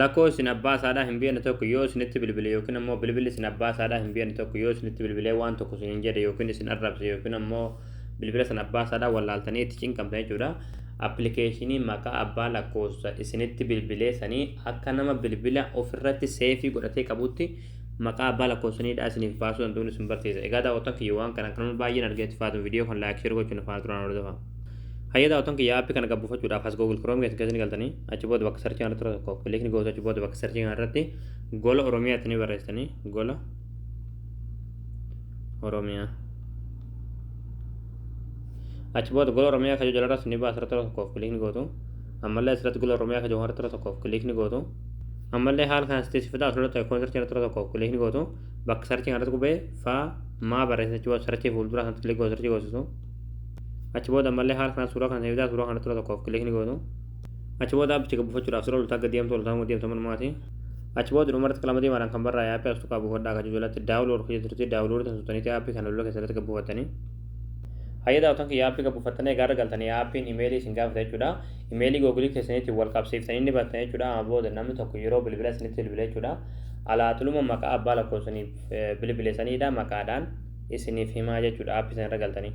Lakoo isin abbaa isaadhaa hin beekne tokko yoo isinitti bilbile yookiin ammoo bilbilli isin abbaa isaadhaa hin beekne tokko yoo isinitti bilbilee waan tokko isin hin jedhe yookiin isin arrabse yookiin ammoo bilbila san abbaa isaadhaa wallaaltanii itti cinqamtan jechuudha. Appilikeeshinii maqaa abbaa lakkoofsa isinitti bilbilee sanii akka nama bilbila ofirratti seefii godhatee qabutti maqaa abbaa lakkoofsaniidha isiniif baasuu danda'uun isin barsiisa. Egaa daawwattoon kiyya waan kana baay'een argeetti faatu viidiyoo kan laayik share gochuun faana turaan hordofa. Hayya daawwattoon kiyya aappii kana gabbuufachuudhaaf as Google Chrome keessatti galtanii achi booda bakka sarchii kana tura tokko kilikni gootu achi booda bakka sarchii kana irratti gola Oromiyaa itti barreessanii gola Oromiyaa achi booda gola Oromiyaa kajoo jalarras ni baasara tura tokko kilikni gootu ammallee asirratti gola Oromiyaa kajoo harra tura tokko kilikni gootu ammallee haala kana sisteessifataa asirratti akkuma sarchii kana tura tokko kilikni gootu bakka sarchii kana irratti qubee faa maa barreessa achi sarchii fuulduraa kan kilikni gootu sarchii gootu achi booda ammallee haala kana suuraa kana seebidaa suuraa kana tura tokko kilikni gootu achi booda abbicha gabbuufachuudhaaf sirra lultaa gaddeemtu lultaa deemtu manumaati achi booda dhumarratti qalama diimaadhaan kan barraa'e aappii as tuqaa buufadhaa kan jijjiirratti daawulood hojjetutti daawulood taasisutaniiti aappii kana lula keessatti gabbuufattanii. Hayya daawwattoon kiyya aappii gabbuufattanii gaara galtanii aappiin imeelii isin gaafata jechuudha. Imeelii googilii keessanitti wal qabsiiftanii ni battan jechuudha. Amma booda namni tokko yeroo bilbila isinitti bilbile jechuudha. Alaatuluma maqaa abbaa lakkoofsaniif bilbileessaniidha maqaadhaan isiniif himaa jechuudha aappii sana irra galtanii.